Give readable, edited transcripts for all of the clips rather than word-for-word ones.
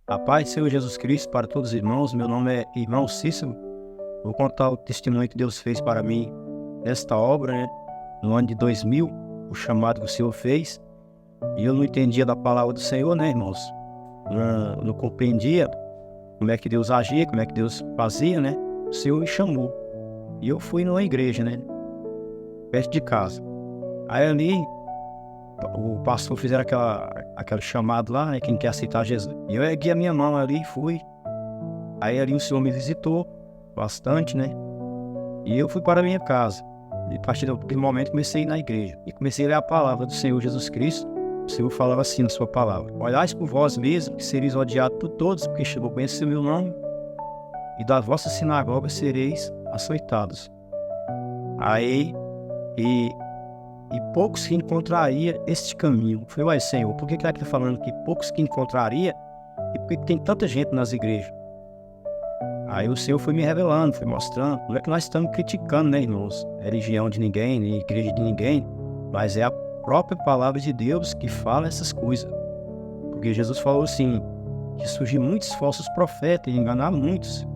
A paz do Senhor Jesus Cristo para todos os irmãos. Meu nome é Irmão Cícero. Vou contar o testemunho que Deus fez para mim nesta obra, no ano de 2000, o chamado que o Senhor fez. E eu não entendia da palavra do Senhor, irmãos? Não compreendia como é que Deus agia, como é que Deus fazia, O Senhor me chamou. E eu fui numa igreja, perto de casa. Aí ali, o pastor fizeram aquele chamado lá, quem quer aceitar Jesus. E eu ergui a minha mão ali e fui. Aí ali o Senhor me visitou bastante, E eu fui para a minha casa. E a partir daquele momento comecei a ir na igreja. E comecei a ler a palavra do Senhor Jesus Cristo. O Senhor falava assim na sua palavra: olhais por vós mesmos, que sereis odiados por todos, porque chegou a conhecer o meu nome. E das vossas sinagogas sereis açoitados. Aí, e poucos que encontraria este caminho. Eu falei, Senhor, por que ele está falando que poucos que encontraria? E por que tem tanta gente nas igrejas? Aí o Senhor foi me revelando, foi mostrando. Não é que nós estamos criticando, irmãos? Religião de ninguém, nem igreja de ninguém. Mas é a própria palavra de Deus que fala essas coisas. Porque Jesus falou assim, que surgiram muitos falsos profetas e enganar muitos.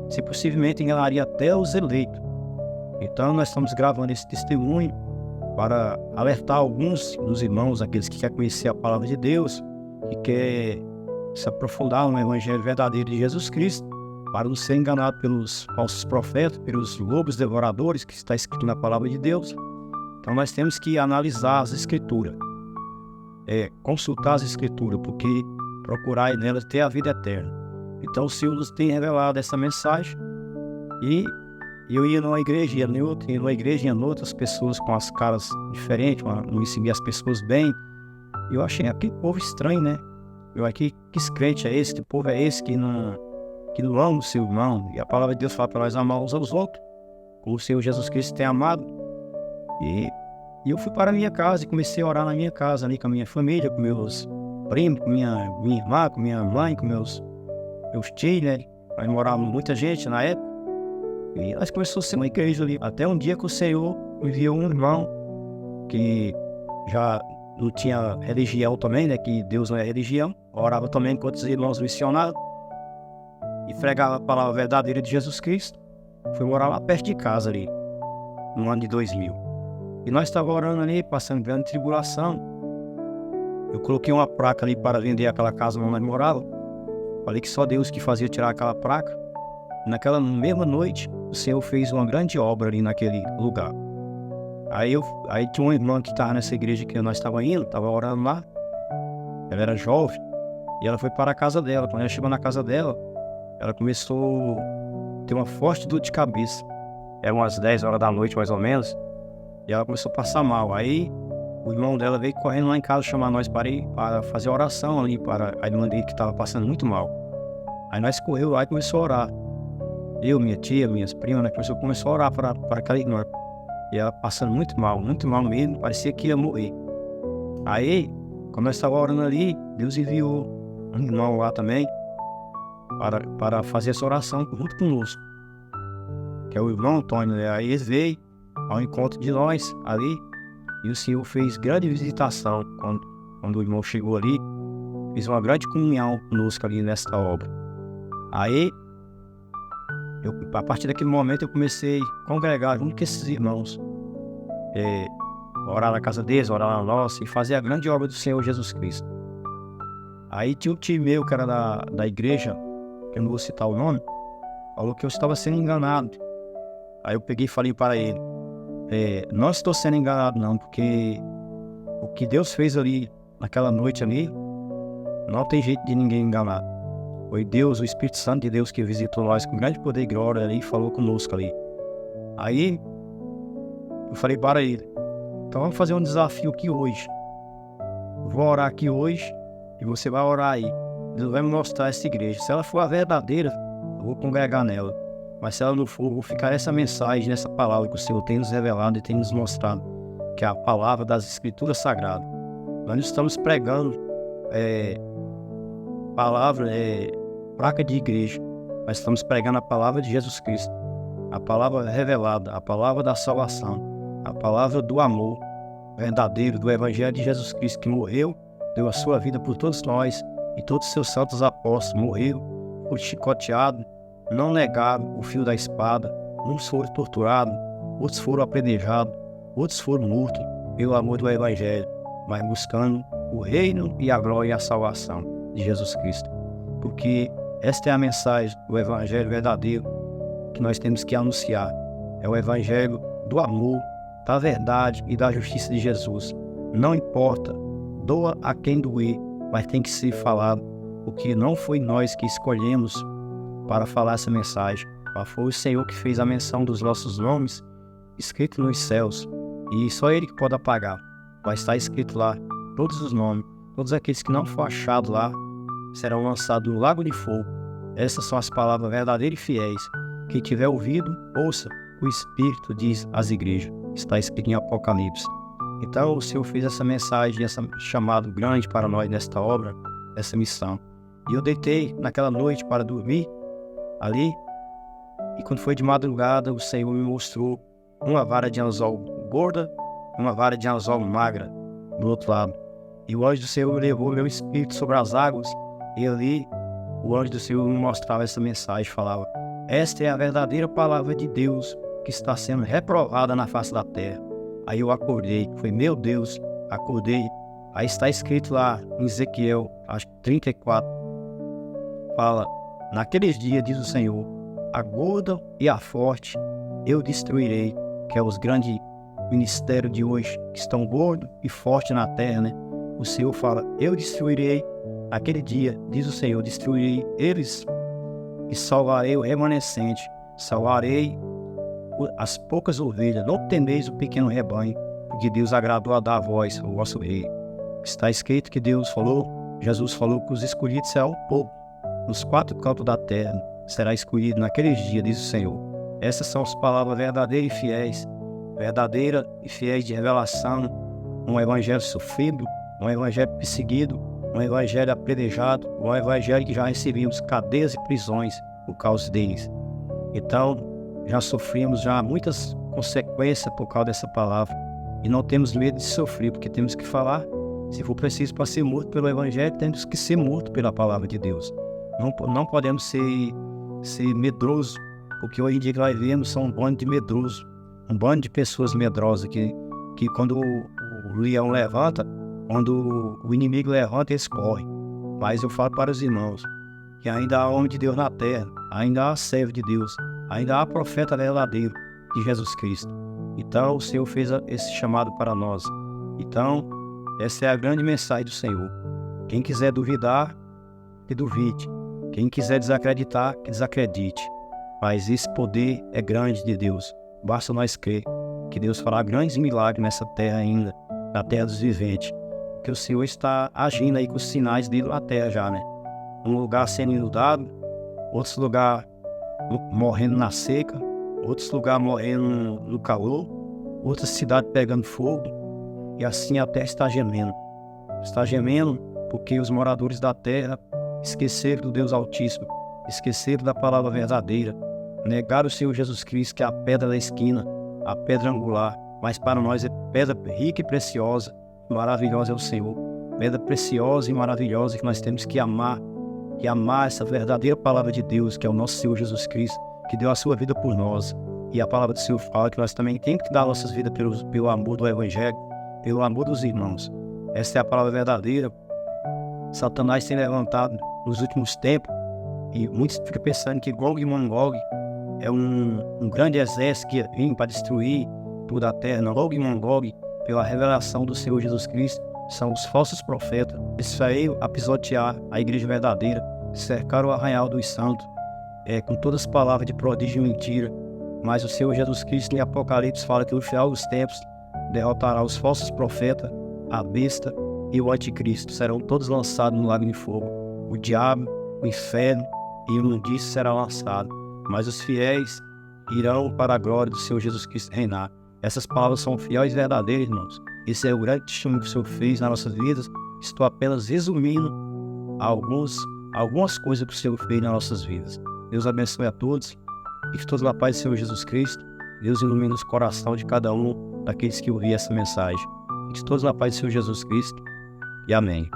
Se possivelmente enganaria até os eleitos. Então nós estamos gravando esse testemunho para alertar alguns dos irmãos, aqueles que querem conhecer a palavra de Deus, que querem se aprofundar no evangelho verdadeiro de Jesus Cristo, para não ser enganado pelos falsos profetas, pelos lobos devoradores, que está escrito na palavra de Deus. Então nós temos que analisar as escrituras, consultar as escrituras, porque procurar nelas ter a vida eterna. Então o Senhor nos tem revelado essa mensagem, e eu ia numa igreja, ia numa igreja, ia em outras pessoas com as caras diferentes, não recebia as pessoas bem. E eu achei, que povo estranho, que crente é esse? Que povo é esse que não ama o seu irmão? E a palavra de Deus fala para nós amar uns aos outros, como o Senhor Jesus Cristo tem amado. E eu fui para a minha casa e comecei a orar na minha casa, ali com a minha família, com meus primos, com minha irmã, com minha mãe, com meus tios, Nós morávamos muita gente na época. E nós começamos a ser uma igreja ali. Até um dia que o Senhor enviou um irmão que já não tinha religião também, que Deus não é religião. Orava também com outros irmãos missionários. E pregava a palavra verdadeira de Jesus Cristo. Foi morar lá perto de casa ali, no ano de 2000. E nós estávamos orando ali, passando grande tribulação. Eu coloquei uma placa ali para vender aquela casa onde nós morávamos. Falei que só Deus que fazia tirar aquela placa. Naquela mesma noite, o Senhor fez uma grande obra ali naquele lugar. Aí tinha uma irmã que estava nessa igreja que nós estávamos indo, estava orando lá. Ela era jovem, e ela foi para a casa dela. Quando ela chegou na casa dela, ela começou a ter uma forte dor de cabeça. Eram umas 10 horas da noite, mais ou menos, e ela começou a passar mal. Aí o irmão dela veio correndo lá em casa chamar nós para ir para fazer oração ali para a irmã dele que estava passando muito mal. Aí nós correu lá e começou a orar. Eu, minha tia, minhas primas, começou a orar para aquela irmã. E ela passando muito mal mesmo, parecia que ia morrer. Aí, quando nós estávamos orando ali, Deus enviou um irmão lá também para fazer essa oração junto conosco, que é o irmão Antônio. Aí ele veio ao encontro de nós ali, e o Senhor fez grande visitação quando o irmão chegou ali, fez uma grande comunhão conosco ali nesta obra. Aí, a partir daquele momento eu comecei a congregar junto com esses irmãos, orar na casa deles, orar na nossa, e fazer a grande obra do Senhor Jesus Cristo. Aí tinha um tio meu que era da igreja, que eu não vou citar o nome, falou que eu estava sendo enganado. Aí eu peguei e falei para ele, não estou sendo enganado não, porque o que Deus fez ali, naquela noite ali, não tem jeito de ninguém enganar. Foi Deus, o Espírito Santo de Deus, que visitou nós com grande poder e glória ali e falou conosco ali. Aí, eu falei para ele, então vamos fazer um desafio aqui hoje. Eu vou orar aqui hoje e você vai orar aí. Deus vai me mostrar essa igreja. Se ela for a verdadeira, eu vou congregar nela. Mas se ela não for, eu vou ficar essa mensagem, nessa palavra que o Senhor tem nos revelado e tem nos mostrado, que é a palavra das Escrituras Sagradas. Nós não estamos pregando palavra, placa de igreja, mas estamos pregando a palavra de Jesus Cristo, a palavra revelada, a palavra da salvação, a palavra do amor verdadeiro, do evangelho de Jesus Cristo, que morreu, deu a sua vida por todos nós, e todos os seus santos apóstolos morreram, foram chicoteados, não negaram o fio da espada, uns foram torturados, outros foram apedrejados, outros foram mortos pelo amor do Evangelho, mas buscando o reino e a glória e a salvação de Jesus Cristo. Porque esta é a mensagem do Evangelho verdadeiro que nós temos que anunciar. É o Evangelho do amor, da verdade e da justiça de Jesus. Não importa, doa a quem doer, mas tem que ser falado, porque não foi nós que escolhemos para falar essa mensagem, mas foi o Senhor que fez a menção dos nossos nomes escritos nos céus, e só Ele que pode apagar. Vai estar escrito lá todos os nomes, todos aqueles que não foram achados lá serão lançados no lago de fogo. Essas são as palavras verdadeiras e fiéis. Quem tiver ouvido, ouça. O Espírito diz às igrejas. Está escrito em Apocalipse. Então o Senhor fez essa mensagem, esse chamado grande para nós nesta obra, essa missão. E eu deitei naquela noite para dormir ali. E quando foi de madrugada, o Senhor me mostrou uma vara de anzol gorda e uma vara de anzol magra do outro lado. E o anjo do Senhor levou meu espírito sobre as águas. E ali o anjo do Senhor me mostrava essa mensagem, falava: esta é a verdadeira palavra de Deus que está sendo reprovada na face da terra. Aí eu acordei, foi meu Deus, acordei. Aí está escrito lá em Ezequiel, acho que 34, fala: naqueles dias, diz o Senhor, a gorda e a forte eu destruirei, que é os grandes ministérios de hoje, que estão gordos e fortes na terra, né? O Senhor fala: eu destruirei, naquele dia, diz o Senhor, destruirei eles e salvarei o remanescente, salvarei as poucas ovelhas, não temeis o pequeno rebanho, porque Deus agradou a dar a voz ao vosso rei. Está escrito que Deus falou, Jesus falou que os escolhidos serão um povo, nos 4 cantos da terra será escolhido naqueles dias, diz o Senhor. Essas são as palavras verdadeiras e fiéis de revelação, um evangelho sofrido, um evangelho perseguido, um evangelho apedrejado, um evangelho que já recebemos cadeias e prisões por causa deles. Então, já sofremos já muitas consequências por causa dessa palavra. E não temos medo de sofrer, porque temos que falar. Se for preciso para ser morto pelo evangelho, temos que ser morto pela palavra de Deus. Não podemos ser medrosos, porque hoje em dia que nós vemos são um bando de medrosos, um bando de pessoas medrosas, que quando o leão levanta, quando o inimigo levanta, eles correm. Mas eu falo para os irmãos que ainda há homem de Deus na terra, ainda há servo de Deus, ainda há profeta verdadeiro de Jesus Cristo. Então o Senhor fez esse chamado para nós. Então essa é a grande mensagem do Senhor. Quem quiser duvidar, que duvide. Quem quiser desacreditar, que desacredite. Mas esse poder é grande de Deus. Basta nós crer que Deus fará grandes milagres nessa terra ainda, na terra dos viventes. Que o Senhor está agindo aí com os sinais dele na terra já, né? Um lugar sendo inundado, outros lugares morrendo na seca, outros lugares morrendo no calor, outras cidades pegando fogo, e assim a terra está gemendo. Está gemendo porque os moradores da terra esqueceram do Deus Altíssimo, esqueceram da palavra verdadeira, negaram o Senhor Jesus Cristo, que é a pedra da esquina, a pedra angular, mas para nós é pedra rica e preciosa, maravilhosa é o Senhor, pedra preciosa e maravilhosa que nós temos que amar, e amar essa verdadeira palavra de Deus, que é o nosso Senhor Jesus Cristo, que deu a sua vida por nós. E a palavra do Senhor fala que nós também temos que dar nossas vidas pelo amor do Evangelho, pelo amor dos irmãos. Essa é a palavra verdadeira. Satanás tem levantado nos últimos tempos, e muitos ficam pensando que Gog e Magog é um grande exército que ia vir para destruir toda a terra. Não, Gog e Magog, pela revelação do Senhor Jesus Cristo, são os falsos profetas. Eles saíram a pisotear a igreja verdadeira, cercaram o arraial dos santos, com todas as palavras de prodígio e mentira. Mas o Senhor Jesus Cristo, em Apocalipse, fala que no final dos tempos derrotará os falsos profetas, a besta e o anticristo. Serão todos lançados no lago de fogo. O diabo, o inferno e o imundício será lançado. Mas os fiéis irão para a glória do Senhor Jesus Cristo reinar. Essas palavras são fiéis e verdadeiras, irmãos. Esse é o grande testemunho que o Senhor fez nas nossas vidas. Estou apenas resumindo algumas coisas que o Senhor fez nas nossas vidas. Deus abençoe a todos. E que todos na paz do Senhor Jesus Cristo. Deus ilumine os corações de cada um daqueles que ouviram essa mensagem. E que todos na paz do Senhor Jesus Cristo. E amém.